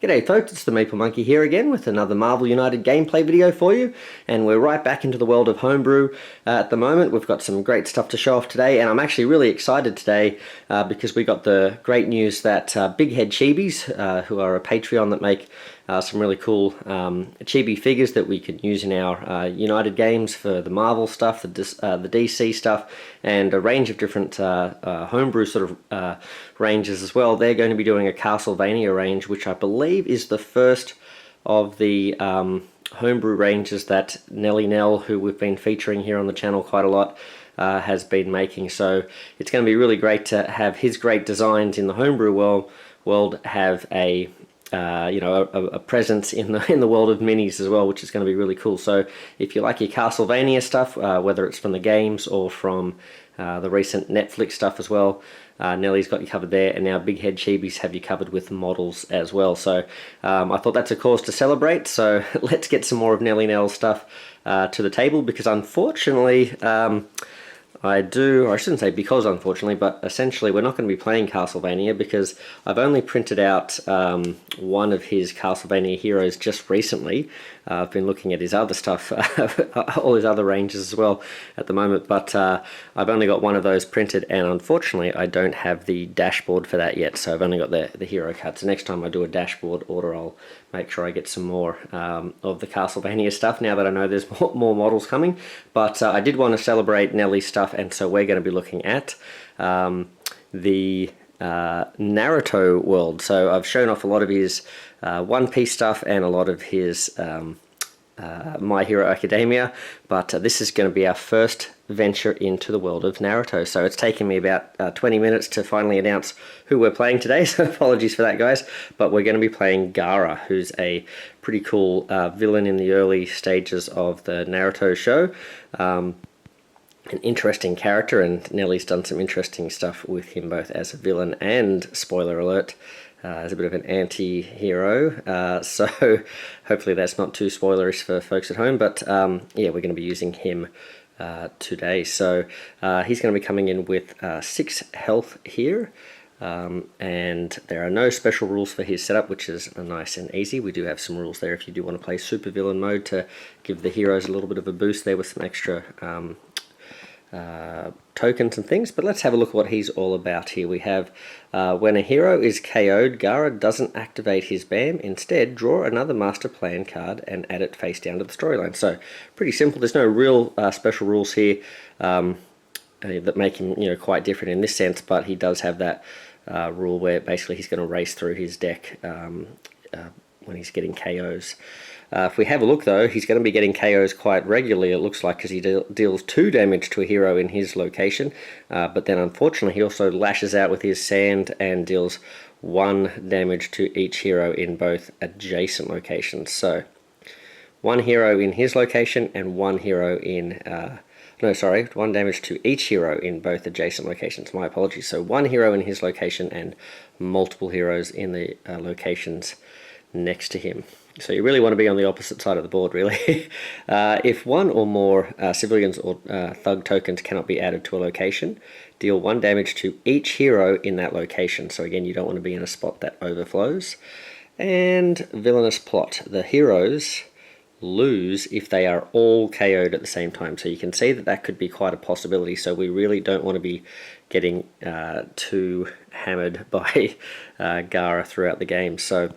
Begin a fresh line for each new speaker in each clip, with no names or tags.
G'day folks, it's the Maple Monkey here again with another Marvel United gameplay video for you, and we're right back into the world of Homebrew at the moment. We've got some great stuff to show off today, and I'm actually really excited today because we got the great news that Big Head Chibis, who are a Patreon that make some really cool chibi figures that we can use in our United games for the Marvel stuff, the DC stuff, and a range of different Homebrew sort of ranges as well. They're going to be doing a Castlevania range, which I believe is the first of the Homebrew ranges that NellyNelx, who we've been featuring here on the channel quite a lot, has been making. So it's going to be really great to have his great designs in the Homebrew world have a a presence in the world of minis as well, which is going to be really cool. So if you like your Castlevania stuff, whether it's from the games or from the recent Netflix stuff as well, Nelly's got you covered there, and now Big Head Chibis have you covered with models as well. So I thought that's a cause to celebrate, so let's get some more of NellyNelx stuff to the table, because unfortunately I shouldn't say because unfortunately, but essentially we're not going to be playing Castlevania because I've only printed out one of his Castlevania heroes just recently. I've been looking at his other stuff, all his other ranges as well at the moment, but I've only got one of those printed, and unfortunately I don't have the dashboard for that yet, so I've only got the hero cut. So next time I do a dashboard order, I'll make sure I get some more of the Castlevania stuff now that I know there's more models coming. But I did want to celebrate Nelly's stuff, and so we're going to be looking at the Naruto world. So I've shown off a lot of his One Piece stuff and a lot of his My Hero Academia, but this is going to be our first venture into the world of Naruto. So it's taken me about 20 minutes to finally announce who we're playing today, so apologies for that, guys. But we're going to be playing Gaara, who's a pretty cool villain in the early stages of the Naruto show. An interesting character, and Nelly's done some interesting stuff with him both as a villain and, spoiler alert, as a bit of an anti-hero, so hopefully that's not too spoilerish for folks at home, but yeah, we're going to be using him today. So he's going to be coming in with 6 health here, and there are no special rules for his setup, which is nice and easy. We do have some rules there if you do want to play super villain mode to give the heroes a little bit of a boost there with some extra tokens and things, but let's have a look at what he's all about here. We have when a hero is KO'd, Gaara doesn't activate his BAM. Instead, draw another master plan card and add it face down to the storyline. So pretty simple. There's no real special rules here that make him quite different in this sense, but he does have that rule where basically he's going to race through his deck when he's getting KOs. If we have a look though, he's going to be getting KOs quite regularly, it looks like, because he deals 2 damage to a hero in his location, but then unfortunately he also lashes out with his sand and deals 1 damage to each hero in both adjacent locations. So 1 hero in his location and 1 hero in 1 damage to each hero in both adjacent locations. My apologies. So 1 hero in his location and multiple heroes in the locations next to him. So you really want to be on the opposite side of the board, really. If 1 or more civilians or thug tokens cannot be added to a location, deal 1 damage to each hero in that location. So again, you don't want to be in a spot that overflows. And villainous plot. The heroes lose if they are all KO'd at the same time. So you can see that that could be quite a possibility. So we really don't want to be getting too hammered by Gaara throughout the game. So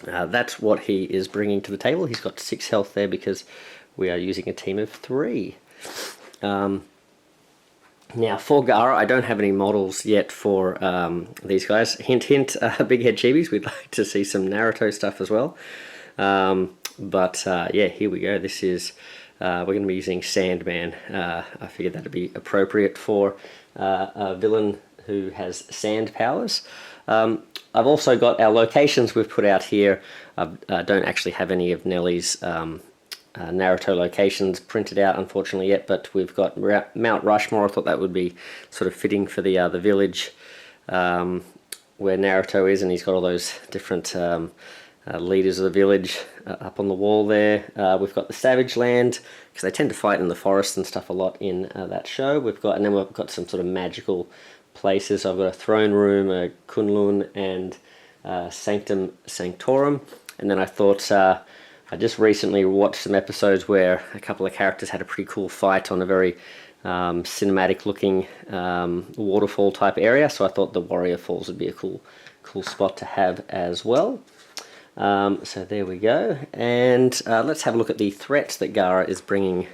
that's what he is bringing to the table. He's got 6 health there because we are using a team of 3. Now for Gaara, I don't have any models yet for these guys. Hint, hint, Big Head Chibis. We'd like to see some Naruto stuff as well. But yeah, here we go. This is, we're going to be using Sandman. I figured that would be appropriate for a villain who has sand powers. I've also got our locations we've put out here. I don't actually have any of Nelly's Naruto locations printed out, unfortunately, yet, but we've got Mount Rushmore. I thought that would be sort of fitting for the village where Naruto is, and he's got all those different leaders of the village up on the wall there. We've got the Savage Land, because they tend to fight in the forest and stuff a lot in that show. And then we've got some sort of magical places. I've got a throne room, a Kunlun, and Sanctum Sanctorum. And then I thought, I just recently watched some episodes where a couple of characters had a pretty cool fight on a very cinematic looking waterfall type area, so I thought the Warrior Falls would be a cool spot to have as well. So there we go, and let's have a look at the threats that Gaara is bringing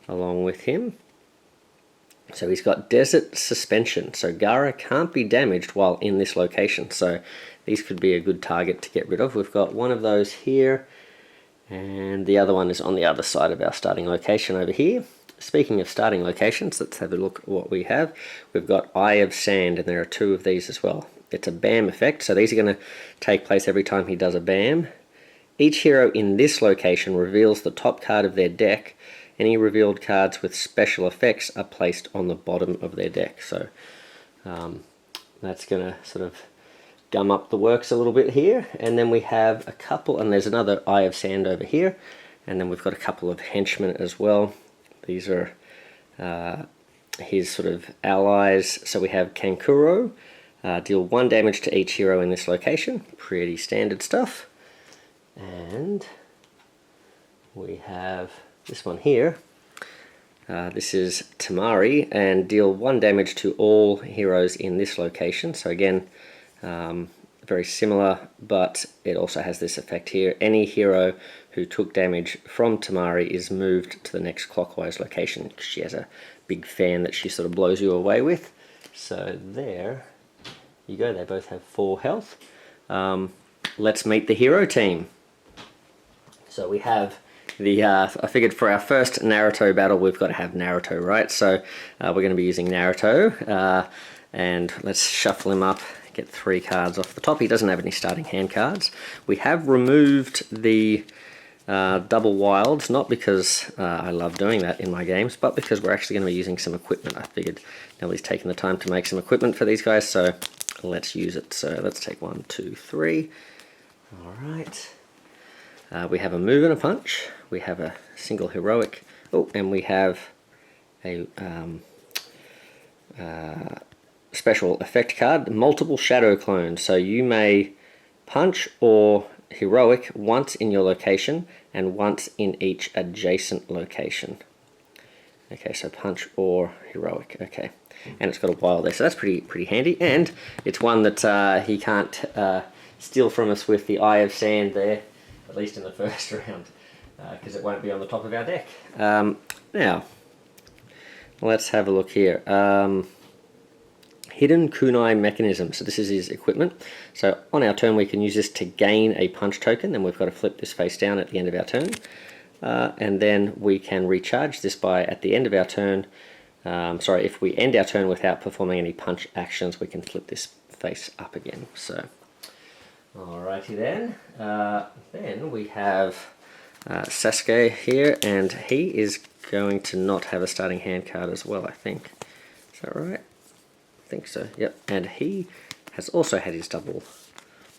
along with him. So he's got Desert Suspension, so Gaara can't be damaged while in this location, so these could be a good target to get rid of. We've got one of those here, and the other one is on the other side of our starting location over here. Speaking of starting locations, let's have a look at what we have. We've got Eye of Sand, and there are 2 of these as well. It's a BAM effect, so these are going to take place every time he does a BAM. Each hero in this location reveals the top card of their deck. Any revealed cards with special effects are placed on the bottom of their deck. So that's going to sort of gum up the works a little bit here. And then we have a couple, and there's another Eye of Sand over here. And then we've got a couple of henchmen as well. These are his sort of allies. So we have Kankuro, deal 1 damage to each hero in this location. Pretty standard stuff. And we have this one here. This is Tamari, and deal 1 damage to all heroes in this location. So again, very similar, but it also has this effect here. Any hero who took damage from Tamari is moved to the next clockwise location. She has a big fan that she sort of blows you away with. So there you go, they both have 4 health. Let's meet the hero team. So we have the, I figured for our first Naruto battle, we've got to have Naruto, right? So we're going to be using Naruto, and let's shuffle him up, get 3 cards off the top. He doesn't have any starting hand cards. We have removed the double wilds, not because I love doing that in my games, but because we're actually going to be using some equipment. I figured Nelly's taken the time to make some equipment for these guys, so let's use it. So let's take 1, 2, 3. All right. We have a move and a punch. We have a single heroic. Oh, and we have a special effect card, multiple shadow clones. So you may punch or heroic once in your location and once in each adjacent location. Okay, so punch or heroic. Okay, and it's got a wild there, so that's pretty handy. And it's one that he can't steal from us with the Eye of Sand there, at least in the first round, because it won't be on the top of our deck. Now, let's have a look here. Hidden Kunai Mechanism. So this is his equipment. So on our turn we can use this to gain a punch token, then we've got to flip this face down at the end of our turn. And then we can recharge this by, at the end of our turn, if we end our turn without performing any punch actions, we can flip this face up again. So, alrighty then. Then we have Sasuke here, and he is going to not have a starting hand card as well, I think. Is that right? I think so, yep. And he has also had his double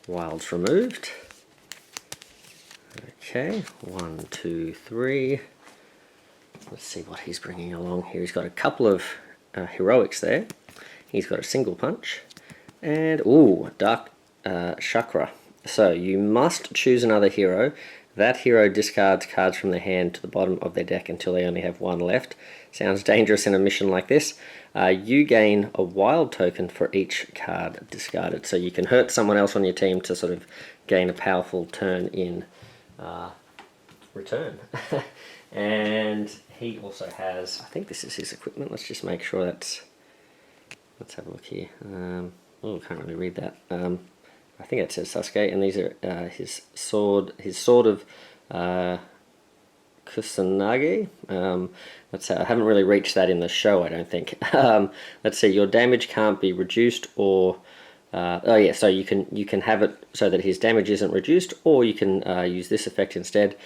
wilds removed. Okay, 1, 2, 3. Let's see what he's bringing along here. He's got a couple of heroics there. He's got a single punch. And, ooh, Dark Chakra. So you must choose another hero. That hero discards cards from their hand to the bottom of their deck until they only have 1 left. Sounds dangerous in a mission like this. You gain a wild token for each card discarded. So you can hurt someone else on your team to sort of gain a powerful turn in return. And he also has, I think this is his equipment. Let's just make sure that's, let's have a look here. Oh, can't really read that. I think it says Sasuke, and these are his sword of Kusanagi. Let's say I haven't really reached that in the show, I don't think. Let's see, your damage can't be reduced, or oh yeah, so you can have it so that his damage isn't reduced, or you can use this effect instead.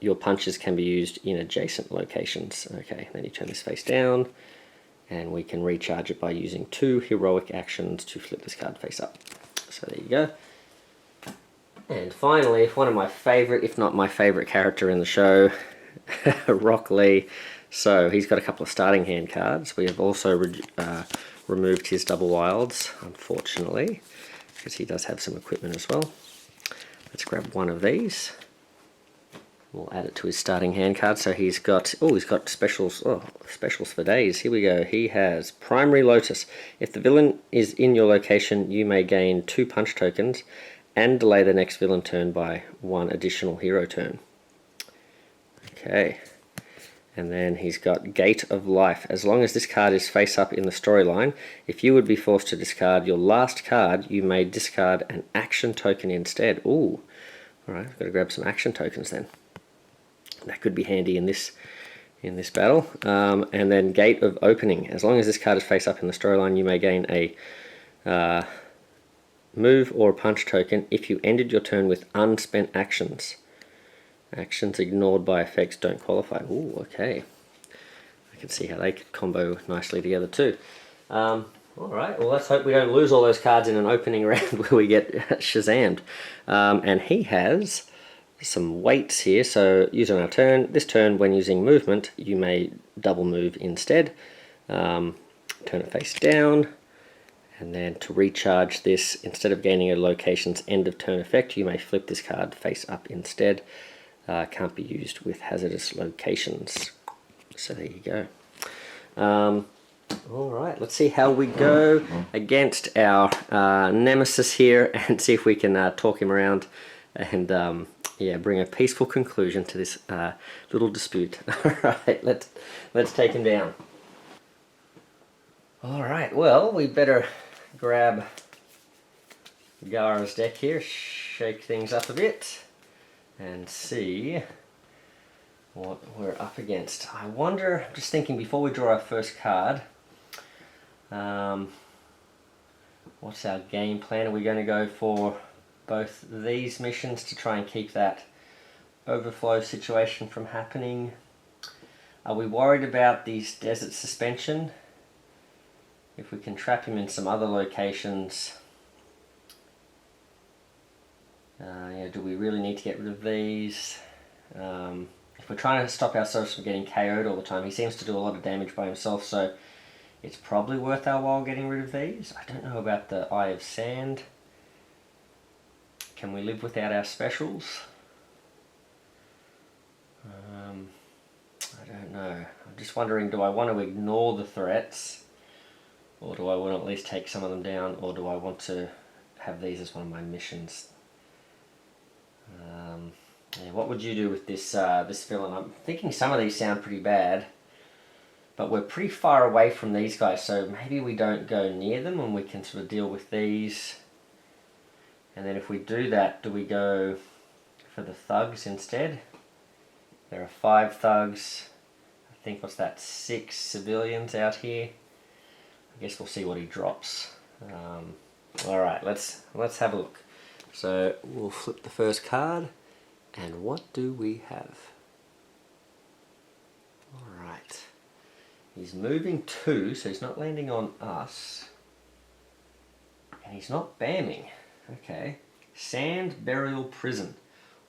Your punches can be used in adjacent locations. Okay, then you turn this face down, and we can recharge it by using 2 heroic actions to flip this card face up. So there you go. And finally, one of my favourite, if not my favourite character in the show, Rock Lee. So he's got a couple of starting hand cards. We have also removed his double wilds, unfortunately. because he does have some equipment as well. Let's grab one of these. We'll add it to his starting hand card. So he's got, he's got specials, specials for days. Here we go. He has Primary Lotus. If the villain is in your location, you may gain 2 punch tokens and delay the next villain turn by 1 additional hero turn. Okay. And then he's got Gate of Life. As long as this card is face up in the storyline, if you would be forced to discard your last card, you may discard an action token instead. Ooh. Alright, I've got to grab some action tokens then. That could be handy in this battle. And then Gate of Opening. As long as this card is face up in the storyline, you may gain a move or a punch token if you ended your turn with unspent actions. Actions ignored by effects don't qualify. Ooh, okay. I can see how they could combo nicely together too. Alright, well let's hope we don't lose all those cards in an opening round where we get Shazammed. And he has some weights here, so use on our turn. This turn, when using movement, you may double move instead. Turn it face down. And then to recharge this, instead of gaining a location's end of turn effect, you may flip this card face up instead. Can't be used with hazardous locations. So there you go. Alright, let's see how we go against our nemesis here and see if we can talk him around and yeah, bring a peaceful conclusion to this little dispute. Alright, let's take him down. Alright, well, we better grab Gaara's deck here, shake things up a bit, and see what we're up against. I wonder, just thinking before we draw our first card, what's our game plan? Are we going to go for both these missions to try and keep that overflow situation from happening? Are we worried about these desert suspension? If we can trap him in some other locations, yeah, do we really need to get rid of these? If we're trying to stop ourselves from getting KO'd all the time, he seems to do a lot of damage by himself, so it's probably worth our while getting rid of these. I don't know about the Eye of Sand. Can we live without our specials? I don't know. I'm just wondering, do I want to ignore the threats? Or do I want to at least take some of them down? Or do I want to have these as one of my missions? Yeah, what would you do with this this villain? I'm thinking some of these sound pretty bad. But we're pretty far away from these guys, so maybe we don't go near them and we can sort of deal with these. And then if we do that, do we go for the thugs instead? There are 5 thugs. I think, what's that, 6 civilians out here. I guess we'll see what he drops. Alright, let's have a look. So we'll flip the first card, and what do we have? Alright. He's moving 2, so he's not landing on us. And he's not bamming. Okay. Sand Burial Prison.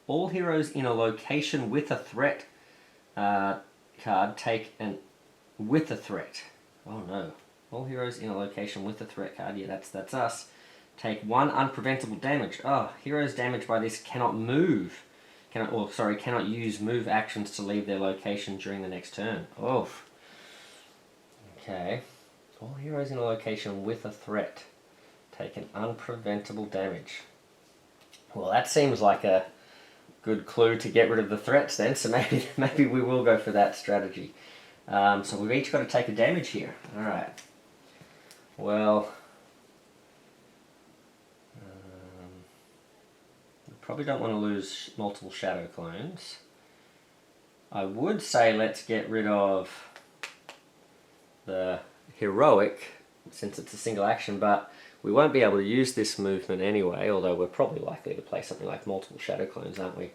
All heroes in a location with a threat card take an with a threat. Oh no. All heroes in a location with a threat card, yeah, that's us, take 1 unpreventable damage. Oh, heroes damaged by this cannot move. Cannot use move actions to leave their location during the next turn. Oh. Okay. All heroes in a location with a threat take an unpreventable damage. Well, that seems like a good clue to get rid of the threats then, so maybe we will go for that strategy. So we've each got to take a damage here. Alright. Well, we probably don't want to lose multiple shadow clones. I would say let's get rid of the heroic, since it's a single action, but we won't be able to use this movement anyway, although we're probably likely to play something like multiple shadow clones, aren't we?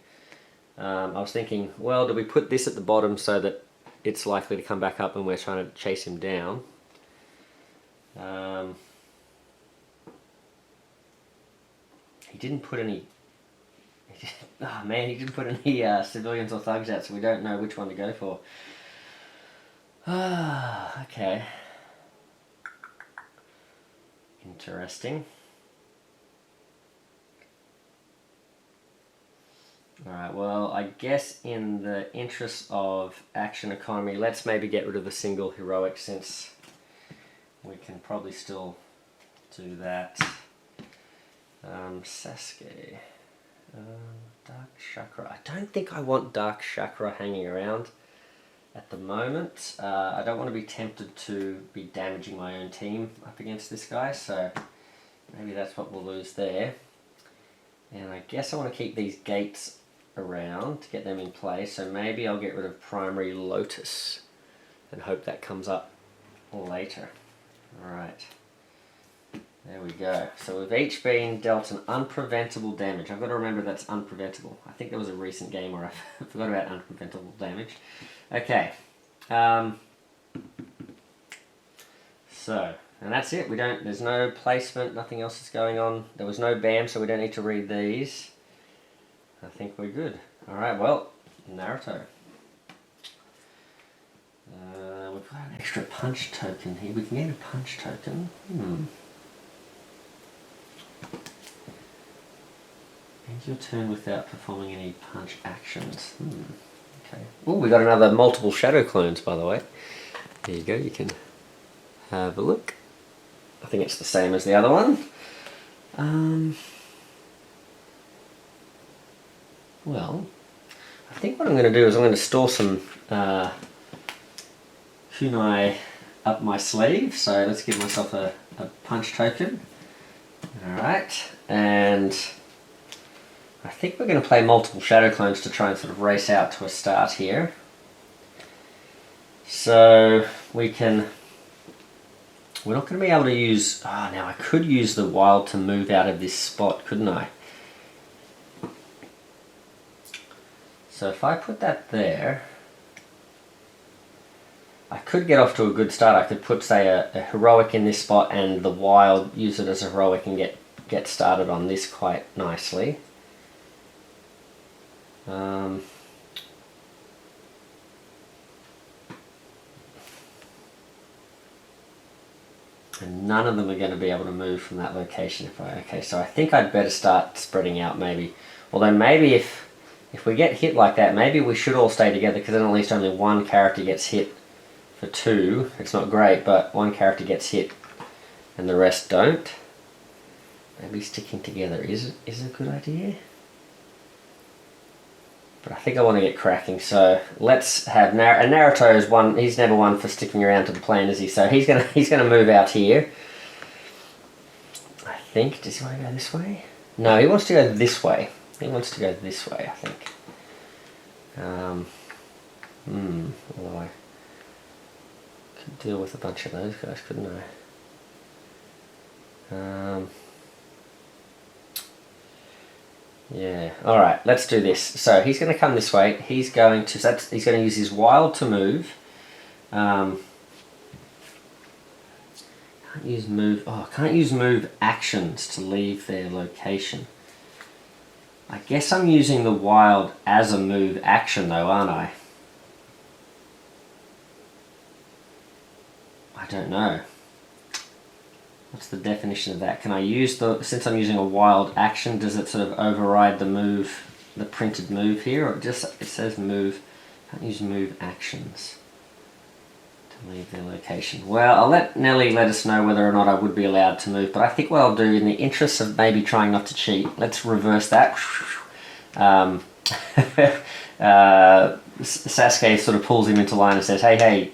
I was thinking, well, do we put this at the bottom so that it's likely to come back up when we're trying to chase him down? He didn't put any... Oh man, he didn't put any civilians or thugs out, so we don't know which one to go for. Okay. Interesting. Alright, well, I guess in the interest of action economy, let's maybe get rid of the single heroic, since we can probably still do that. Sasuke. Dark Chakra. I don't think I want Dark Chakra hanging around at the moment. I don't want to be tempted to be damaging my own team up against this guy, so maybe that's what we'll lose there. And I guess I want to keep these gates around to get them in play, so maybe I'll get rid of Primary Lotus and hope that comes up later. Alright, there we go. So we've each been dealt an unpreventable damage. I've got to remember that's unpreventable. I think there was a recent game where I forgot about unpreventable damage. Okay, so, and that's it. There's no placement, nothing else is going on. There was no BAM, so we don't need to read these. I think we're good. Alright, well, Naruto. We've got an extra punch token here. We can get a punch token. End your turn without performing any punch actions. Okay. Oh, we got another multiple shadow clones, by the way. There you go, you can have a look. I think it's the same as the other one. Well, I think what I'm going to do is I'm going to store some kunai up my sleeve. So let's give myself a punch token. Alright, and I think we're going to play multiple shadow clones to try and sort of race out to a start here. So we're not going to be able to use, now I could use the wild to move out of this spot, couldn't I? So if I put that there, I could get off to a good start. I could put, say, a heroic in this spot and the wild, use it as a heroic and get started on this quite nicely. And none of them are going to be able to move from that location. Okay, so I think I'd better start spreading out maybe. Although maybe if we get hit like that, maybe we should all stay together, because then at least only one character gets hit for two. It's not great, but one character gets hit and the rest don't. Maybe sticking together is a good idea. But I think I want to get cracking, so let's have Naruto is one. He's never one for sticking around to the plan, is he? So he's gonna move out here. I think. Does he want to go this way? No, he wants to go this way. He wants to go this way, I think. Although I could deal with a bunch of those guys, couldn't I? Yeah. All right. Let's do this. So he's going to come this way. He's going to use his wild to move. Can't use move. Oh, can't use move actions to leave their location. I guess I'm using the wild as a move action though, aren't I? I don't know. What's the definition of that? Can I use since I'm using a wild action, does it sort of override the move, the printed move here, or it says move? Can't use move actions to leave their location. Well, I'll let Nelly let us know whether or not I would be allowed to move, but I think what I'll do, in the interest of maybe trying not to cheat, let's reverse that. Sasuke sort of pulls him into line and says, hey,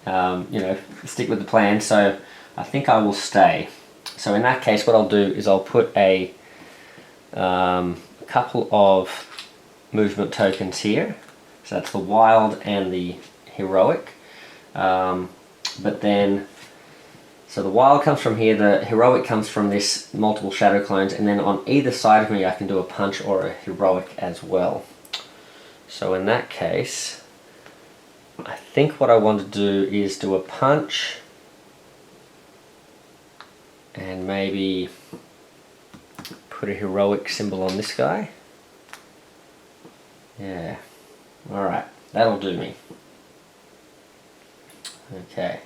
you know, stick with the plan. So I think I will stay. So in that case, what I'll do is I'll put a couple of movement tokens here. So that's the wild and the heroic. But then, so the wild comes from here, the heroic comes from this multiple shadow clones, and then on either side of me I can do a punch or a heroic as well. So in that case, I think what I want to do is do a punch and maybe put a heroic symbol on this guy. Yeah, alright, that'll do me. Okay,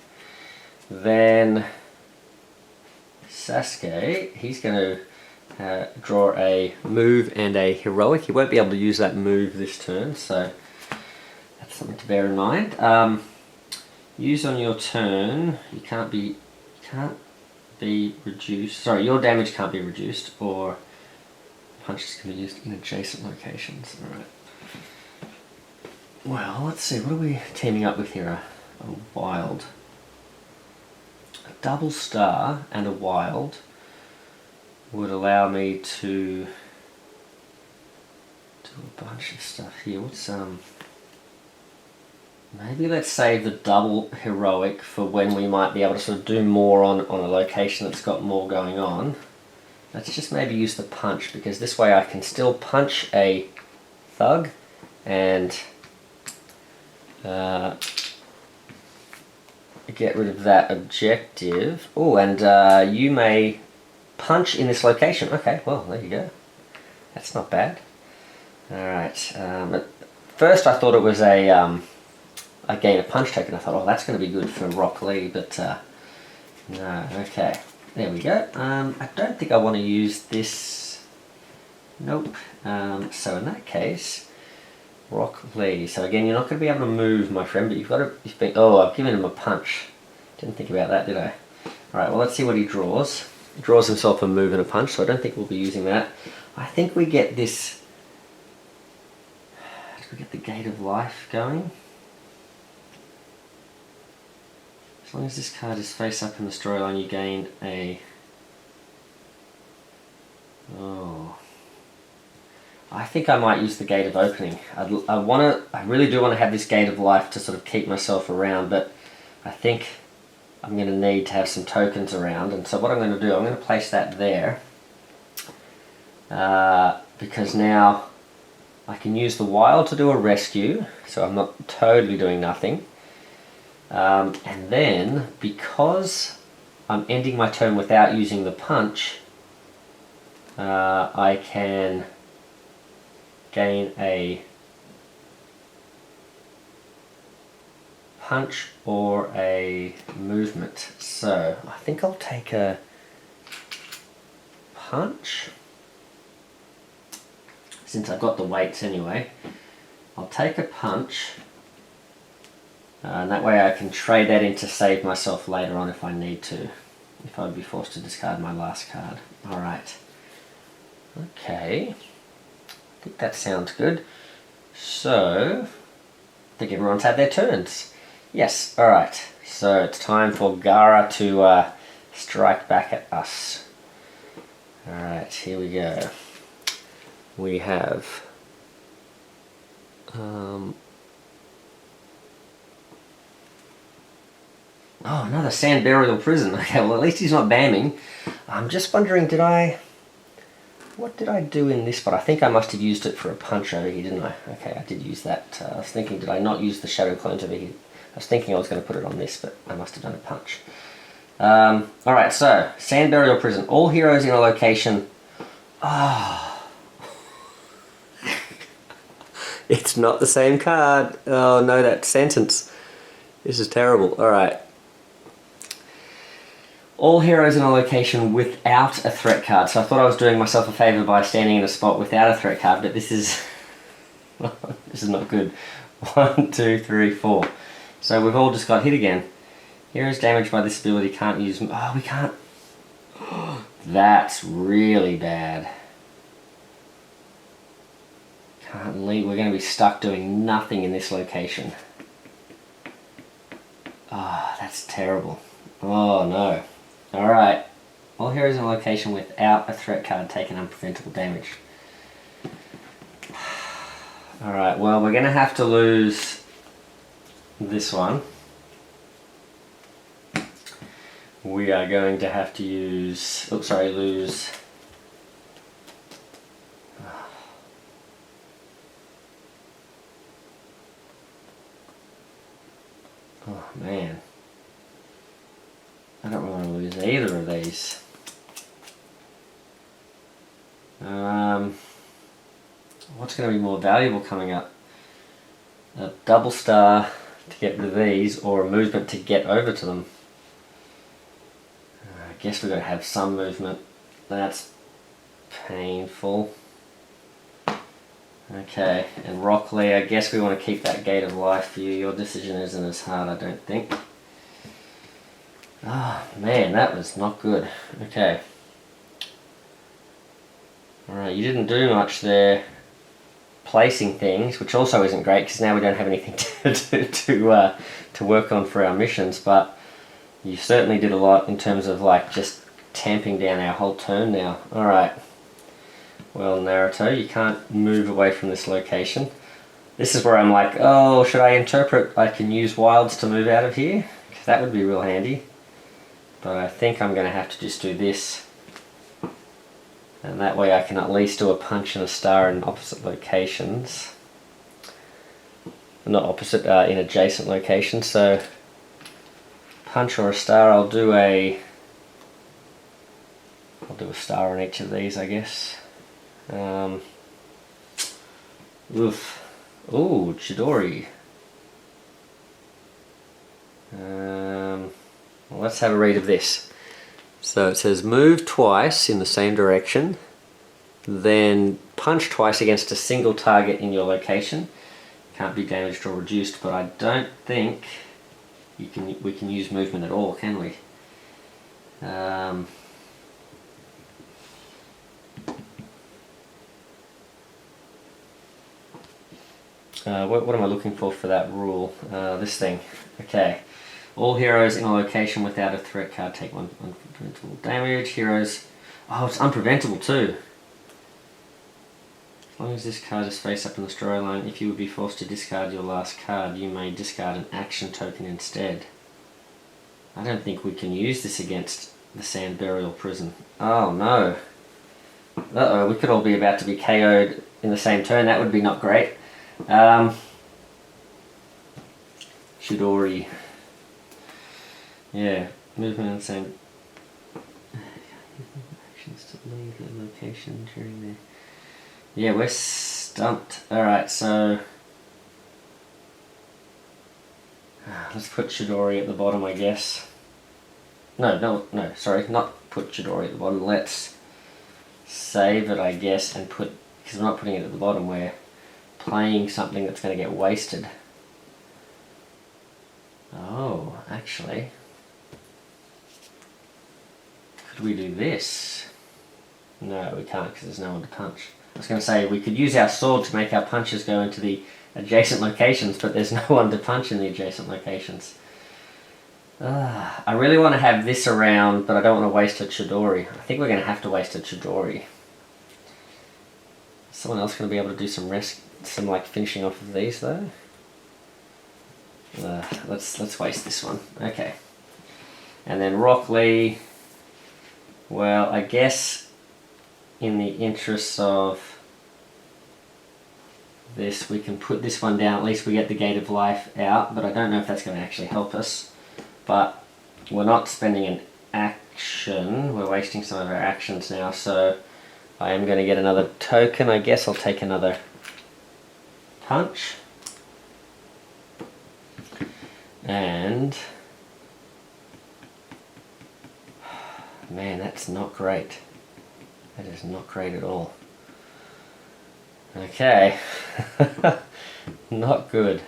then Sasuke, he's going to draw a move and a heroic. You won't be able to use that move this turn, so that's something to bear in mind. Use on your turn, you can't be reduced. Sorry, your damage can't be reduced, or punches can be used in adjacent locations. Alright. Well, let's see, what are we teaming up with here? A wild. A double star and a wild would allow me to do a bunch of stuff here. What's maybe let's save the double heroic for when we might be able to sort of do more on a location that's got more going on. Let's just maybe use the punch, because this way I can still punch a thug and get rid of that objective. Oh, and you may punch in this location. Okay, well, there you go. That's not bad. Alright, at first I thought it was a gain a punch token. I thought, oh, that's going to be good for Rock Lee, but no. Okay, there we go. I don't think I want to use this. Nope. So in that case, Rock Lee. So again, you're not going to be able to move, my friend, but you've got to... Oh, I've given him a punch. Didn't think about that, did I? Alright, well, let's see what he draws. He draws himself a move and a punch, so I don't think we'll be using that. I think we get this... We get the Gate of Life going. As long as this card is face up in the storyline, you gain a... Oh... I think I might use the Gate of Opening. I really do want to have this Gate of Life to sort of keep myself around, but I think I'm going to need to have some tokens around, and so what I'm going to do, I'm going to place that there, because now I can use the Wild to do a rescue, so I'm not totally doing nothing, and then because I'm ending my turn without using the punch, I can gain a punch or a movement. So I think I'll take a punch, since I've got the weights anyway. I'll take a punch, and that way I can trade that in to save myself later on if I need to, if I would be forced to discard my last card. Alright, okay, I think that sounds good. So I think everyone's had their turns. Yes, alright, so it's time for Gaara to strike back at us. Alright, here we go. We have oh, another Sand Burial Prison. Okay, well, at least he's not bamming. I'm just wondering, what did I do in this spot? I think I must have used it for a punch over here, didn't I? Okay, I did use that. I was thinking, did I not use the Shadow Clones over here? I was thinking I was going to put it on this, but I must have done a punch. Alright, so, Sand Burial Prison. All heroes in a location... Oh. It's not the same card. Oh no, that sentence. This is terrible. Alright. All heroes in a location without a threat card. So I thought I was doing myself a favour by standing in a spot without a threat card, but this is... this is not good. 1, 2, 3, 4. So we've all just got hit again. Heroes damaged by this ability can't use... Oh, we can't... That's really bad. Can't leave. We're going to be stuck doing nothing in this location. Ah, that's terrible. Oh no. Alright. All heroes in a location without a threat card take an unpreventable damage. Alright, well, we're going to have to lose this one. We are going to have to use... Oops, sorry, lose... Oh man, I don't really want to lose either of these. What's going to be more valuable coming up? A double star to get rid of these, or a movement to get over to them? I guess we've got to have some movement. That's painful. Okay, and Rockley, I guess we want to keep that gate of life for you. Your decision isn't as hard, I don't think. Oh man, that was not good. Okay. Alright, you didn't do much there placing things, which also isn't great because now we don't have anything to work on for our missions, but you certainly did a lot in terms of like just tamping down our whole turn now. Alright. Well, Naruto, you can't move away from this location. This is where I'm like, oh, should I interpret I can use wilds to move out of here? Because that would be real handy. But I think I'm going to have to just do this. And that way I can at least do a punch and a star in opposite locations. Not opposite, in adjacent locations. So, punch or a star, I'll do a star on each of these, I guess. Oof. Ooh, Chidori. Well, let's have a read of this. So it says move twice in the same direction, then punch twice against a single target in your location. Can't be damaged or reduced, but I don't think we can use movement at all, can we? What am I looking for that rule? This thing. Okay. All heroes in a location without a threat card take one unpreventable damage. Heroes... Oh, it's unpreventable too. As long as this card is face up in the storyline, if you would be forced to discard your last card, you may discard an action token instead. I don't think we can use this against the Sand Burial Prison. Oh no. Uh-oh, we could all be about to be KO'd in the same turn. That would be not great. Chidori. Yeah, movement in the same actions to leave the location during the... Yeah, we're stumped. Alright, so... let's put Chidori at the bottom, I guess. No, sorry, not put Chidori at the bottom. Let's save it, I guess, and put... Because we're not putting it at the bottom, we're playing something that's going to get wasted. Oh, actually... Could we do this? No, we can't because there's no one to punch. I was going to say we could use our sword to make our punches go into the adjacent locations, but there's no one to punch in the adjacent locations. I really want to have this around, but I don't want to waste a Chidori. I think we're going to have to waste a Chidori. Is someone else going to be able to do some like finishing off of these though? Let's waste this one. Okay. And then Rockley. Well, I guess in the interests of this, we can put this one down. At least we get the Gate of Life out, but I don't know if that's going to actually help us. But we're not spending an action. We're wasting some of our actions now, so I am going to get another token. I guess I'll take another punch. And... man, that's not great. That is not great at all. Okay. Not good.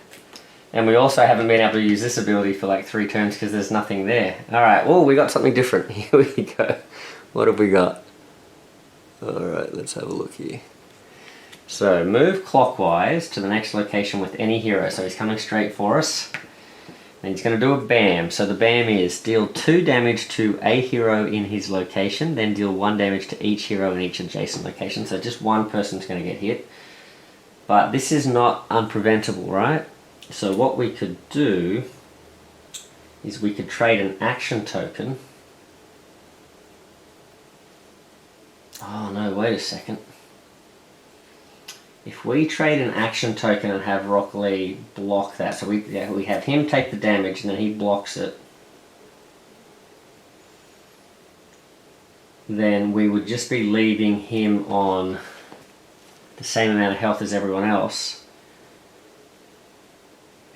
And we also haven't been able to use this ability for like 3 turns because there's nothing there. Alright, well, we got something different. Here we go. What have we got? Alright, let's have a look here. So, move clockwise to the next location with any hero. So he's coming straight for us. And he's going to do a BAM. So the BAM is deal 2 damage to a hero in his location, then deal 1 damage to each hero in each adjacent location. So just one person's going to get hit. But this is not unpreventable, right? So what we could do is we could trade an action token. Oh no, wait a second. If we trade an action token and have Rockley block that, so we have him take the damage and then he blocks it, then we would just be leaving him on the same amount of health as everyone else,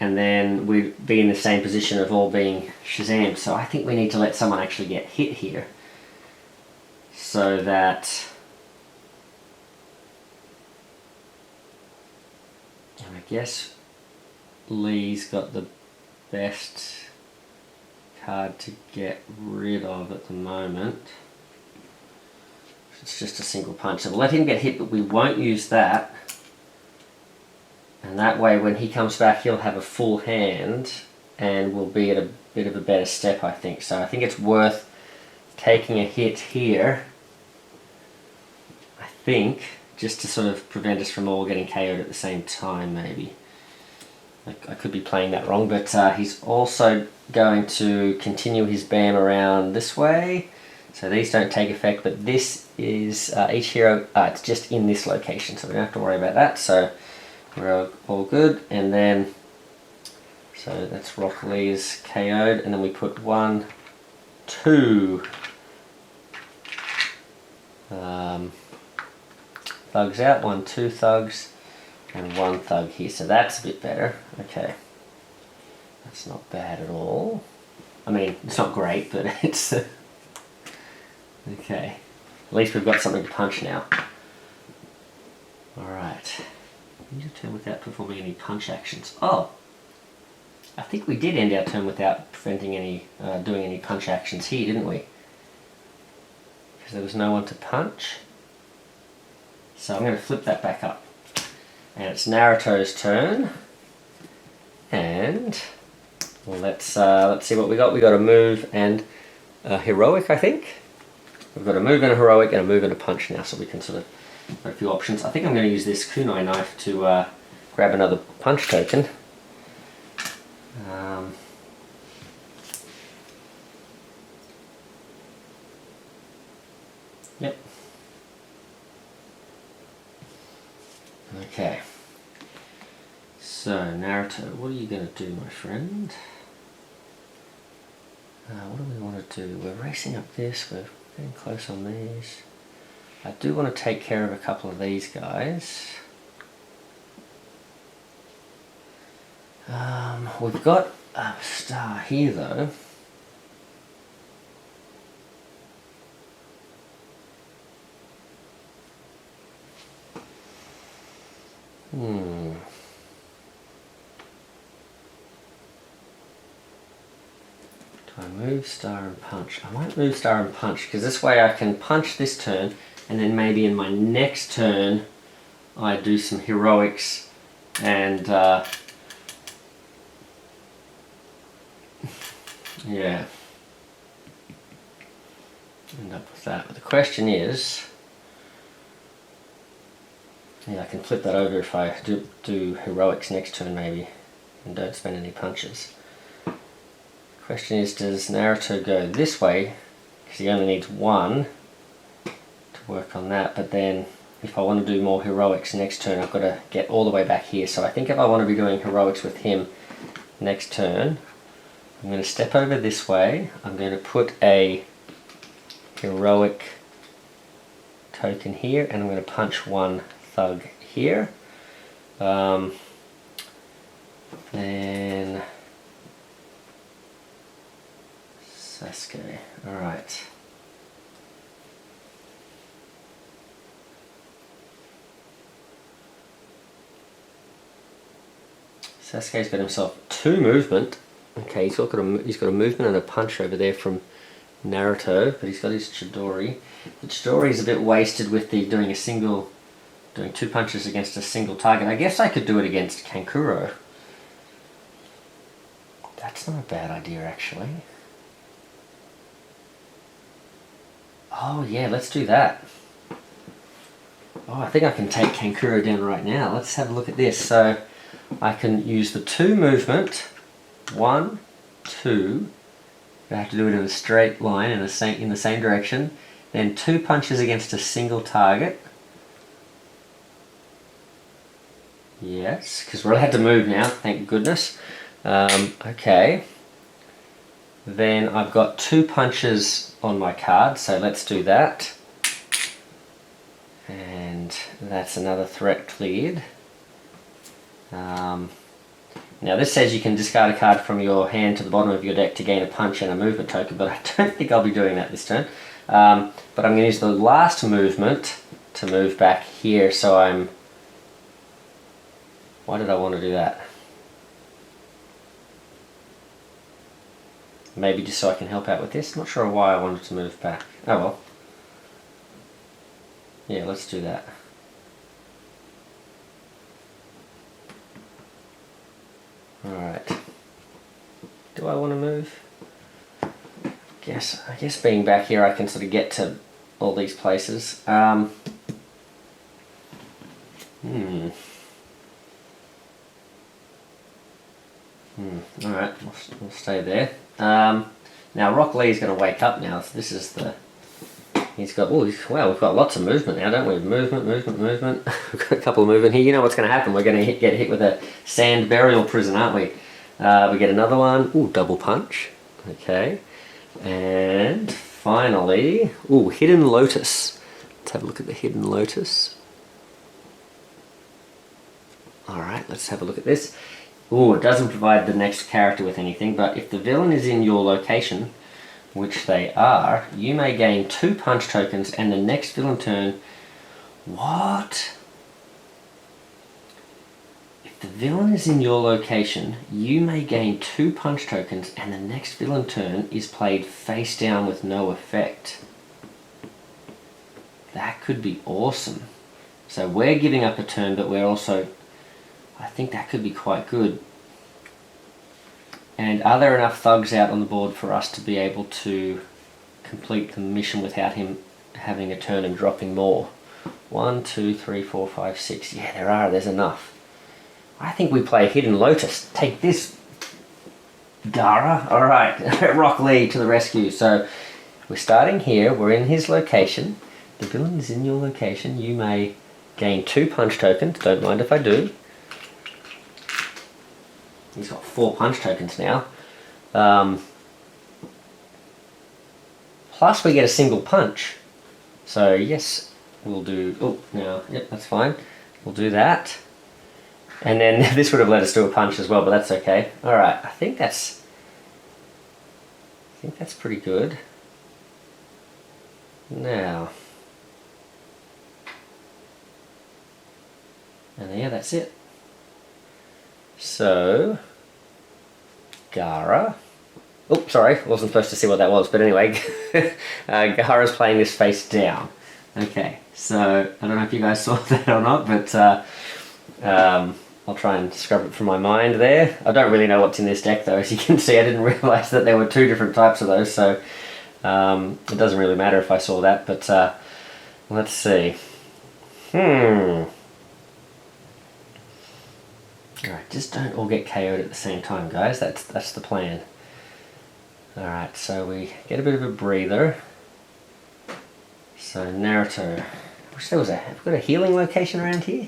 and then we'd be in the same position of all being Shazam. So I think we need to let someone actually get hit here, so that I guess Lee's got the best card to get rid of at the moment. It's just a single punch. So we'll let him get hit, but we won't use that. And that way when he comes back he'll have a full hand and we'll be at a bit of a better step, I think. So I think it's worth taking a hit here, I think, just to sort of prevent us from all getting KO'd at the same time, maybe. I could be playing that wrong, but he's also going to continue his BAM around this way. So these don't take effect, but this is each hero, it's just in this location, so we don't have to worry about that. So we're all good, and then, so that's Rock Lee's KO'd, and then we put 1, 2 thugs out, 1, 2 thugs, and 1 thug here, so that's a bit better. Okay, that's not bad at all. I mean, it's not great, but it's okay. At least we've got something to punch now. Alright. End your turn without performing any punch actions. Oh! I think we did end our turn without preventing any, doing any punch actions here, didn't we? Because there was no one to punch. So I'm going to flip that back up. And it's Naruto's turn. And well, let's see what we got. We got a move and a heroic, I think. We've got a move and a heroic and a move and a punch now, so we can sort of have a few options. I think I'm going to use this kunai knife to grab another punch token. Yep. Okay. So, Naruto, what are you going to do, my friend? What do we want to do? We're racing up this, we're getting close on these. I do want to take care of a couple of these guys. We've got a star here though. Do I move star and punch? I might move star and punch because this way I can punch this turn and then maybe in my next turn I do some heroics and yeah, end up with that. But the question is, yeah, I can flip that over if I do heroics next turn maybe and don't spend any punches. The question is, does Naruto go this way because he only needs 1 to work on that, but then if I want to do more heroics next turn I've got to get all the way back here. So I think if I want to be doing heroics with him next turn, I'm going to step over this way. I'm going to put a heroic token here and I'm going to punch 1 thug here. Then Sasuke. Alright. Sasuke's got himself 2 movement. Okay, he's got a movement and a punch over there from Naruto, but he's got his Chidori. The Chidori is a bit wasted with the doing 2 punches against a single target. I guess I could do it against Kankuro. That's not a bad idea actually. Oh yeah, let's do that. Oh, I think I can take Kankuro down right now. Let's have a look at this. So I can use the 2 movement, 1, 2. I have to do it in a straight line in the same direction. Then 2 punches against a single target. Yes, because we're allowed to move now, thank goodness. Okay. Then I've got 2 punches on my card, so let's do that. And that's another threat cleared. Now this says you can discard a card from your hand to the bottom of your deck to gain a punch and a movement token, but I don't think I'll be doing that this turn. But I'm going to use the last movement to move back here, so I'm Why did I want to do that? Maybe just so I can help out with this. Not sure why I wanted to move back. Oh well. Yeah, let's do that. Alright. Do I want to move? I guess being back here I can sort of get to all these places. Alright, we'll stay there. Now Rock Lee's going to wake up now. So this is the... He's got... Oh, wow, we've got lots of movement now, don't we? Movement. We've got a couple of movement here. You know what's going to happen. We're going to get hit with a sand burial prison, aren't we? We get another one. Ooh, double punch. Okay. And finally... Ooh, Hidden Lotus. Let's have a look at the Hidden Lotus. Alright, let's have a look at this. Ooh, it doesn't provide the next character with anything, but if the villain is in your location, which they are, you may gain 2 punch tokens and the next villain turn... What? If the villain is in your location, you may gain 2 punch tokens and the next villain turn is played face down with no effect. That could be awesome. So we're giving up a turn, but we're also... I think that could be quite good. And are there enough thugs out on the board for us to be able to complete the mission without him having a turn and dropping more? 1, 2, 3, 4, 5, 6. Yeah, there are. There's enough. I think we play Hidden Lotus. Take this, Gaara. Alright, Rock Lee to the rescue. So we're starting here. We're in his location. The villain is in your location. You may gain 2 punch tokens. Don't mind if I do. He's got 4 punch tokens now. Plus we get a single punch. So yes, we'll do... Oh, no, yep, that's fine. We'll do that. And then this would have let us do a punch as well, but that's okay. Alright, I think that's pretty good. Now... And yeah, that's it. So... Gaara. Oh, sorry, wasn't supposed to see what that was, but anyway, Gaara's playing this face down. Okay, so I don't know if you guys saw that or not, but I'll try and scrub it from my mind there. I don't really know what's in this deck though, as you can see. I didn't realise that there were 2 different types of those, so it doesn't really matter if I saw that, but let's see. Alright, just don't all get KO'd at the same time, guys. That's the plan. Alright, so we get a bit of a breather. So Naruto. I wish there was have we got a healing location around here?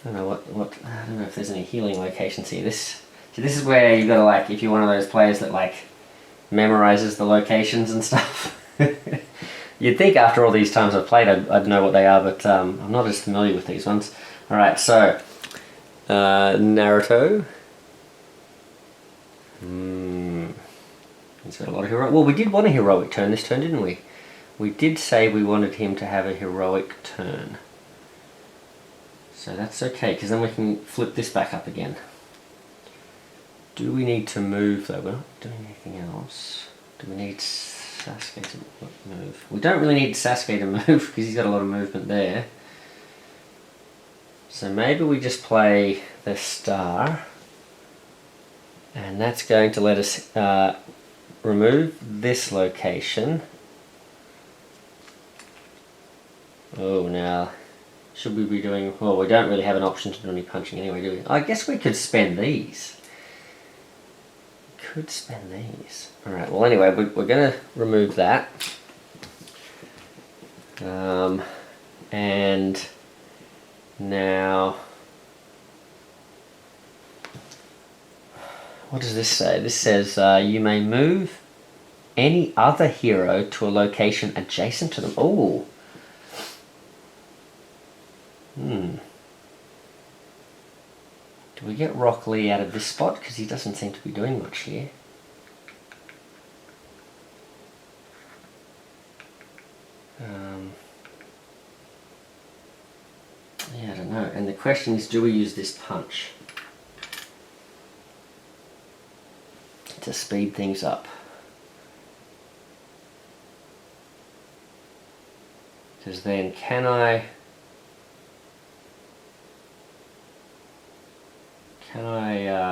I don't know I don't know if there's any healing locations here. This is where you gotta, like, if you're one of those players that like memorizes the locations and stuff. You'd think after all these times I've played I'd know what they are, but I'm not as familiar with these ones. Alright, so Naruto. He's got a lot of heroic... Well, we did want a heroic turn this turn, didn't we? We did say we wanted him to have a heroic turn. So that's okay, because then we can flip this back up again. Do we need to move, though? We're not doing anything else. Do we need Sasuke to move? We don't really need Sasuke to move, because he's got a lot of movement there. So maybe we just play the star. And that's going to let us remove this location. Oh, now, should we be doing... Well, we don't really have an option to do any punching anyway, do we? I guess we could spend these. Could spend these. Alright, well anyway, we're going to remove that. And now... What does this say? This says you may move any other hero to a location adjacent to them. Oh! Do we get Rock Lee out of this spot? Because he doesn't seem to be doing much here. Yeah, I don't know. And the question is, do we use this punch to speed things up? Because then can I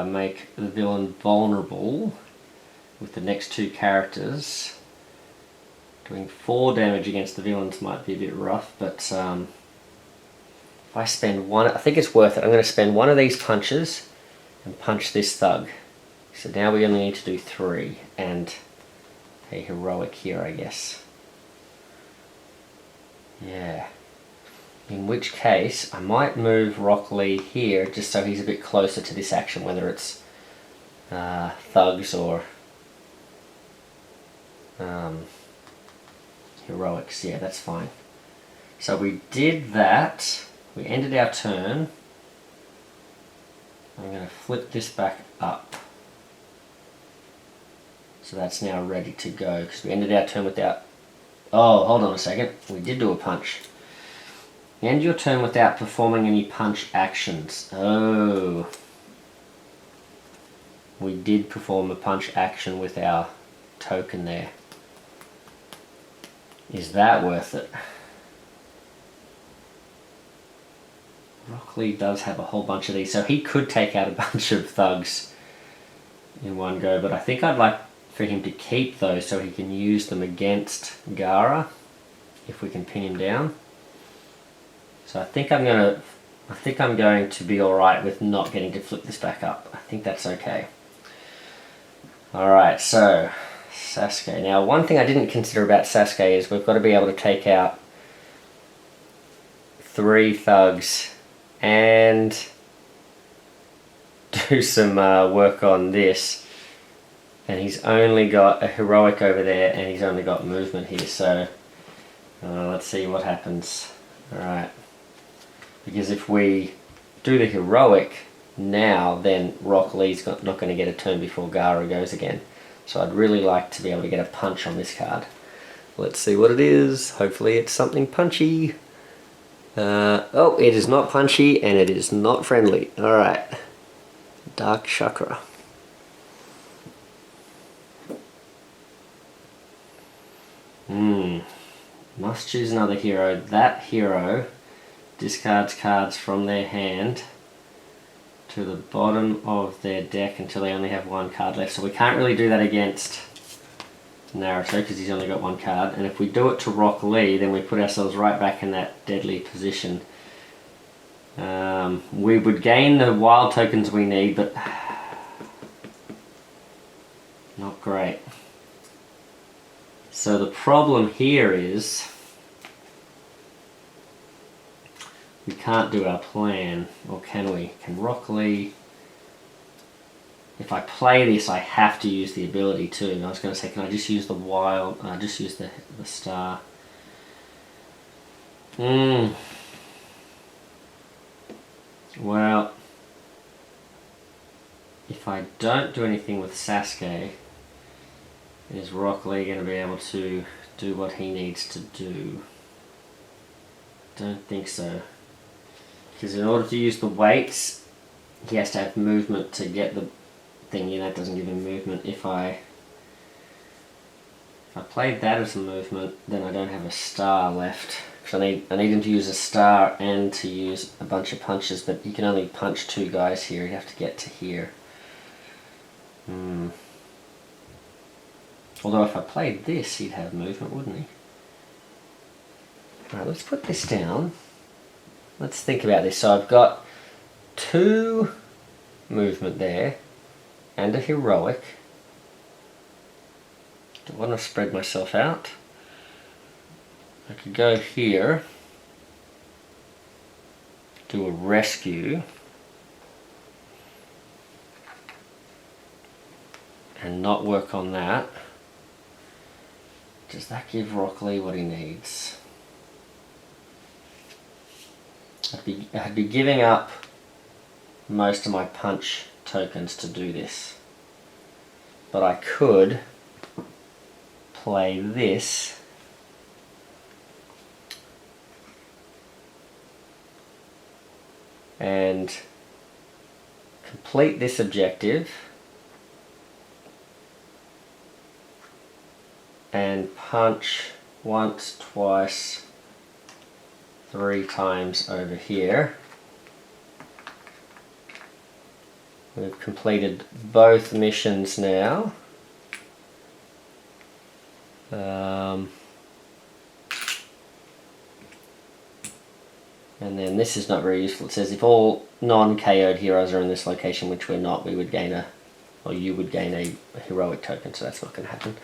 make the villain vulnerable with the next two characters? Doing 4 damage against the villains might be a bit rough, but if I spend one, I think it's worth it. I'm going to spend one of these punches and punch this thug. So now we only need to do 3 and a heroic here, I guess. Yeah. In which case, I might move Rock Lee here just so he's a bit closer to this action, whether it's thugs or heroics. Yeah, that's fine. So we did that. We ended our turn. I'm going to flip this back up. So that's now ready to go, because we ended our turn without... Oh, hold on a second. We did do a punch. End your turn without performing any punch actions. Oh. We did perform a punch action with our token there. Is that worth it? Rock Lee does have a whole bunch of these, so he could take out a bunch of thugs in one go, but I think I'd like for him to keep those so he can use them against Gaara if we can pin him down. So I think I'm going to be alright with not getting to flip this back up. I think that's okay. Alright, so Sasuke. Now, one thing I didn't consider about Sasuke is we've got to be able to take out 3 thugs and do some work on this. And he's only got a heroic over there, and he's only got movement here, so let's see what happens. Alright. Because if we do the heroic now, then Rock Lee's not going to get a turn before Gaara goes again. So I'd really like to be able to get a punch on this card. Let's see what it is. Hopefully it's something punchy. Oh, it is not punchy, and it is not friendly. Alright. Dark Chakra. Must choose another hero. That hero discards cards from their hand to the bottom of their deck until they only have 1 card left. So we can't really do that against Naruto because he's only got 1 card. And if we do it to Rock Lee, then we put ourselves right back in that deadly position. We would gain the wild tokens we need, but not great. So the problem here is we can't do our plan, or can we? Can Rock Lee... If I play this, I have to use the ability too. I was going to say, can I just use the wild... just use the star. Well, if I don't do anything with Sasuke, is Rock Lee going to be able to do what he needs to do? Don't think so. Because in order to use the weights, he has to have movement to get the thingy. That doesn't give him movement. If I played that as a movement, then I don't have a star left. Because I need him to use a star and to use a bunch of punches, but you can only punch 2 guys here. You have to get to here. Although if I played this, he'd have movement, wouldn't he? Alright, let's put this down. Let's think about this. So I've got 2 movement there and a heroic. Do I want to spread myself out? I could go here, do a rescue, and not work on that. Does that give Rock Lee what he needs? I'd be giving up most of my punch tokens to do this. But I could play this and complete this objective and punch once, twice, 3 times over here. We've completed both missions now. And then this is not very useful. It says if all non-KO'd heroes are in this location, which we're not, we would gain you would gain a heroic token, so that's not going to happen.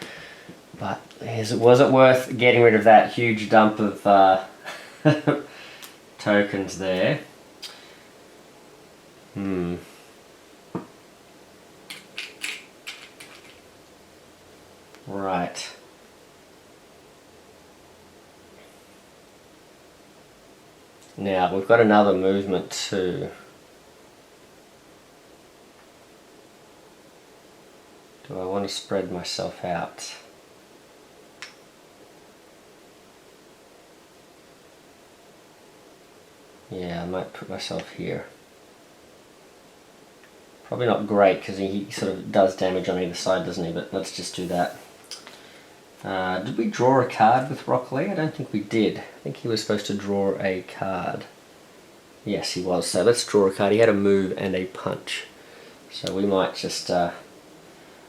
But was it worth getting rid of that huge dump of tokens there? Right. Now, we've got another movement too. Do I want to spread myself out? Yeah, I might put myself here. Probably not great because he sort of does damage on either side, doesn't he? But let's just do that. Did we draw a card with Rock Lee? I don't think we did. I think he was supposed to draw a card. Yes, he was. So let's draw a card. He had a move and a punch. So we might just...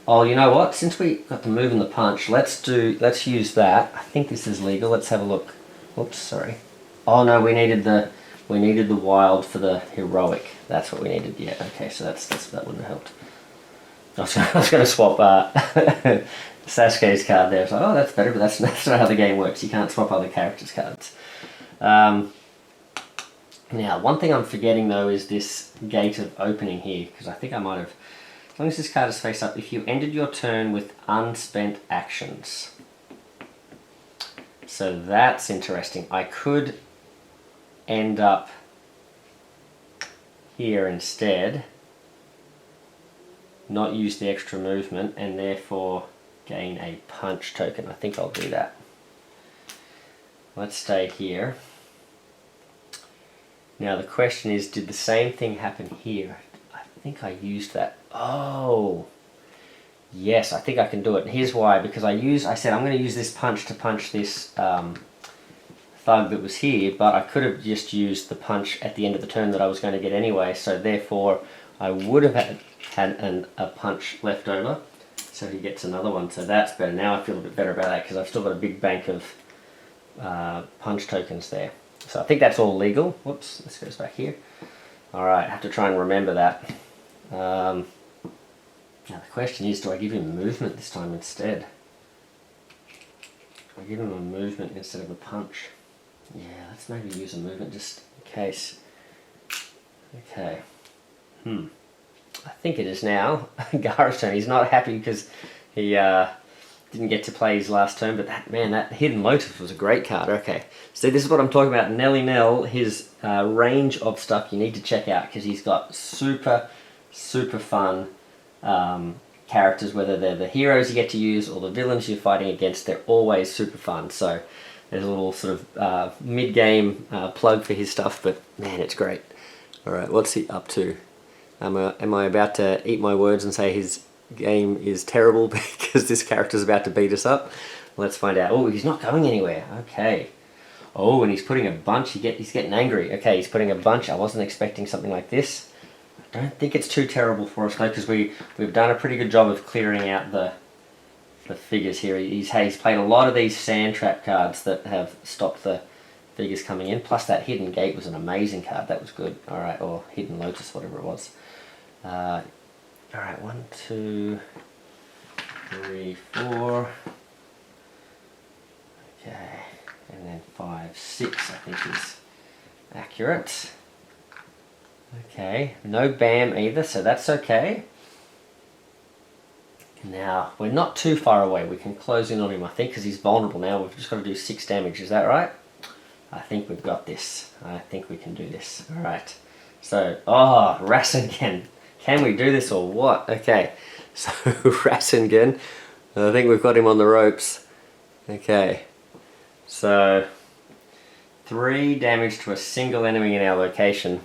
Oh, you know what? Since we got the move and the punch, let's use that. I think this is legal. Let's have a look. Oops, sorry. Oh no, we needed the wild for the heroic. That's what we needed. Yeah. Okay. So that wouldn't have helped. I was going to swap Sasuke's card there. So oh, that's better, but that's not how the game works. You can't swap other characters' cards. Now, one thing I'm forgetting though is this gate of opening here, because I think I might have. As long as this card is face up, if you ended your turn with unspent actions. So that's interesting. I could end up here instead, not use the extra movement, and therefore gain a punch token. I think I'll do that. Let's stay here. Now the question is, did the same thing happen here? I think I used that. Oh, yes, I think I can do it. And here's why, because I said I'm going to use this punch to punch this thug that was here, but I could have just used the punch at the end of the turn that I was going to get anyway, so therefore I would have had a punch left over, so he gets another one, so that's better. Now I feel a bit better about that because I've still got a big bank of punch tokens there. So I think that's all legal. Whoops, this goes back here. Alright, I have to try and remember that. Now the question is, do I give him movement this time instead? Do I give him a movement instead of a punch? Yeah, let's maybe use a movement just in case. Okay. I think it is now Gaara's turn. He's not happy because he didn't get to play his last turn, but that Hidden Lotus was a great card. Okay, so this is what I'm talking about. NellyNelx, his range of stuff you need to check out because he's got super fun characters, whether they're the heroes you get to use or the villains you're fighting against. They're always super fun. So there's a little sort of mid-game plug for his stuff, but man, it's great. Alright, what's he up to? Am I about to eat my words and say his game is terrible because this character's about to beat us up? Let's find out. Oh, he's not going anywhere. Okay. Oh, and he's putting a bunch. He's getting angry. Okay, he's putting a bunch. I wasn't expecting something like this. I don't think it's too terrible for us though, because we've done a pretty good job of clearing out the figures here. He's played a lot of these sand trap cards that have stopped the figures coming in. Plus that Hidden Gate was an amazing card. That was good. All right, or Hidden Lotus, whatever it was. All right, 1, 2, 3, 4. Okay, and then 5, 6. I think is accurate. Okay, no BAM either, so that's okay. Now, we're not too far away. We can close in on him, I think, because he's vulnerable now. We've just got to do 6 damage. Is that right? I think we've got this. I think we can do this. All right. So, oh, Rasengan. Can we do this or what? Okay. So, Rasengan. I think we've got him on the ropes. Okay. So, 3 damage to a single enemy in our location.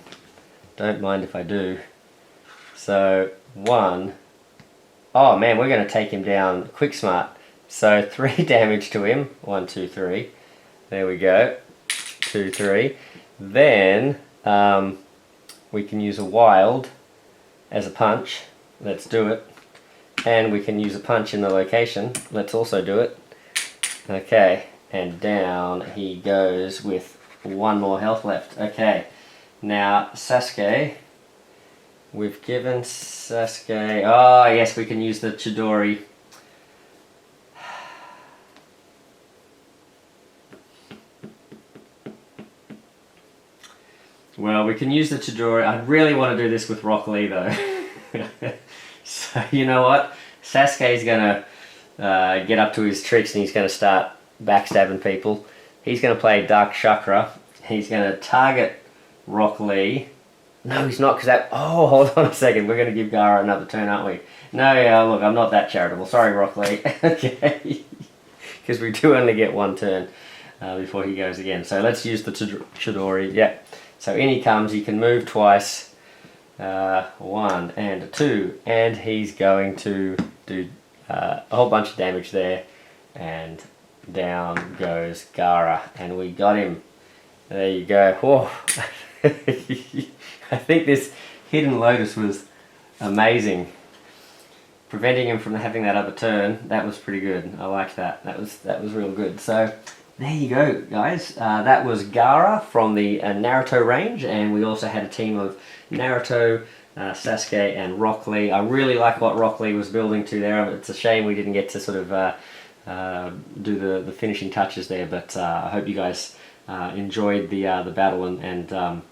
Don't mind if I do. So 1. Oh man, we're going to take him down quick smart. So 3 damage to him. 1, 2, 3. There we go. 2, 3. Then we can use a wild as a punch. Let's do it. And we can use a punch in the location. Let's also do it. Okay, and down he goes with 1 more health left. Okay, now Sasuke. We've given Sasuke... Oh yes, we can use the Chidori. Well, we can use the Chidori. I really want to do this with Rock Lee though. So you know what? Sasuke's going to get up to his tricks and he's going to start backstabbing people. He's going to play Dark Chakra. He's going to target Rock Lee. No, he's not, because that... Oh, hold on a second. We're going to give Gaara another turn, aren't we? No, look, I'm not that charitable. Sorry, Rock Lee. Okay. Because we do only get 1 turn before he goes again. So let's use the Chidori. Yeah. So in he comes. He can move twice. 1 and 2. And he's going to do a whole bunch of damage there. And down goes Gaara. And we got him. There you go. Whoa. I think this Hidden Lotus was amazing. Preventing him from having that other turn, that was pretty good. I like that. That was real good. So there you go, guys. That was Gaara from the Naruto range, and we also had a team of Naruto, Sasuke, and Rock Lee. I really like what Rock Lee was building to there. It's a shame we didn't get to sort of do the finishing touches there, but I hope you guys enjoyed the battle and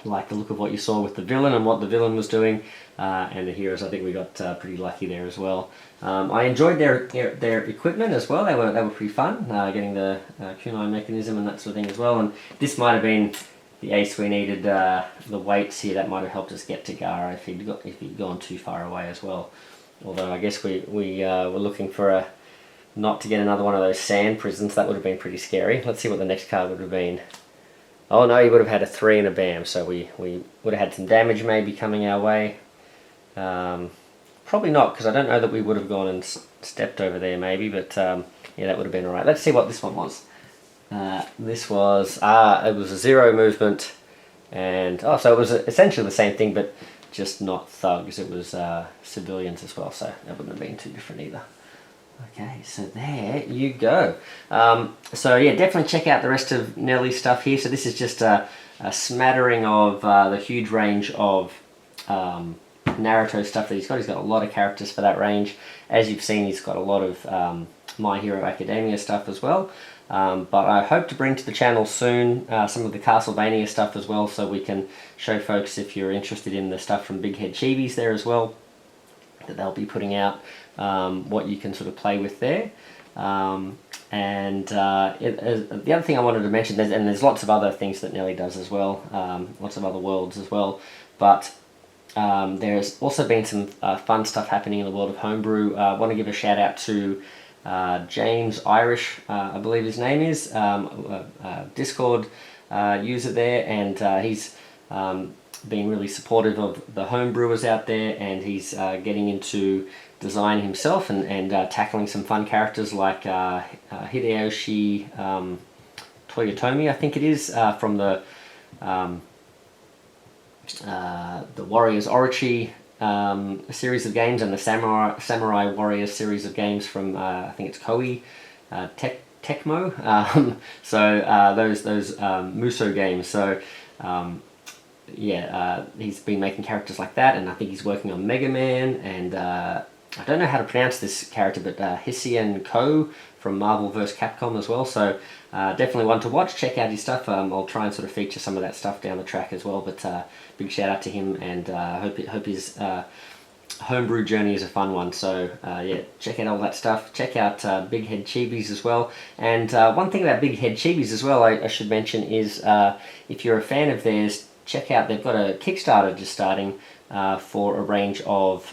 like the look of what you saw with the villain and what the villain was doing, and the heroes. I think we got pretty lucky there as well. I enjoyed their equipment as well. They were pretty fun, getting the kunai mechanism and that sort of thing as well. And this might have been the ace we needed. The weights here, that might have helped us get to Gaara if he'd gone too far away as well. Although I guess we were looking for not to get another one of those sand prisons. That would have been pretty scary. Let's see what the next card would have been. Oh no, he would have had a 3 and a BAM, so we would have had some damage maybe coming our way. Probably not, because I don't know that we would have gone and stepped over there maybe, but yeah, that would have been alright. Let's see what this one was. This was, it was a 0 movement, and so it was essentially the same thing, but just not thugs. It was civilians as well, so that wouldn't have been too different either. Okay, so there you go. So yeah, definitely check out the rest of Nelly's stuff here. So this is just a smattering of the huge range of Naruto stuff that he's got. He's got a lot of characters for that range. As you've seen, he's got a lot of My Hero Academia stuff as well. But I hope to bring to the channel soon some of the Castlevania stuff as well, so we can show folks, if you're interested in the stuff from Big Head Chibis there as well, that they'll be putting out. What you can sort of play with there. The other thing I wanted to mention, there's lots of other things that Nelly does as well, lots of other worlds as well, but there's also been some fun stuff happening in the world of Homebrew. I want to give a shout out to James Irish, I believe his name is, Discord user there, and he's been really supportive of the homebrewers out there, and he's getting into design himself and tackling some fun characters like Hideyoshi Toyotomi, I think it is, from the Warriors Orochi series of games, and the Samurai Warriors series of games from I think it's Koei Tecmo. So those Muso games. So yeah, he's been making characters like that, and I think he's working on Mega Man, and I don't know how to pronounce this character, but Hissien Ko from Marvel vs. Capcom as well, so definitely one to watch. Check out his stuff. I'll try and sort of feature some of that stuff down the track as well, but big shout out to him, and hope his homebrew journey is a fun one. So yeah, check out all that stuff. Check out Big Head Chibis as well. And one thing about Big Head Chibis as well, I should mention, is if you're a fan of theirs, check out, they've got a Kickstarter just starting for a range of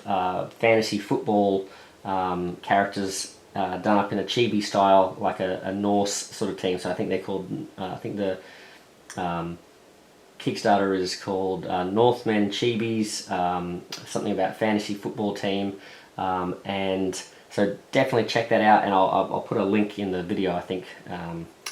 fantasy football characters done up in a chibi style, like a Norse sort of team. So I think they're called, I think the Kickstarter is called Northmen, Chibis, something about fantasy football team, and so definitely check that out, and I'll put a link in the video, I think,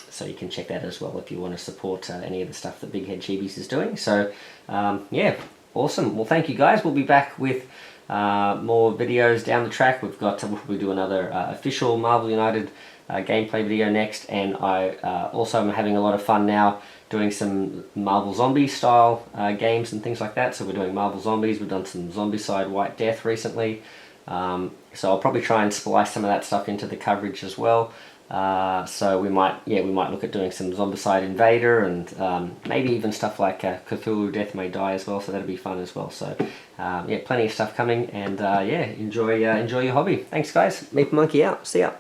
so you can check that as well if you want to support any of the stuff that Big Head Chibis is doing. So yeah, awesome. Well, thank you guys. We'll be back with more videos down the track. We'll probably do another official Marvel United gameplay video next, and I also am having a lot of fun now doing some Marvel Zombie style games and things like that. So we're doing Marvel Zombies, we've done some Zombicide White Death recently, so I'll probably try and splice some of that stuff into the coverage as well. So we might look at doing some Zombicide Invader, and maybe even stuff like Cthulhu Death May Die as well, so that'll be fun as well. So yeah, plenty of stuff coming, and yeah, enjoy your hobby. Thanks guys, Meeple Monkey out, see ya.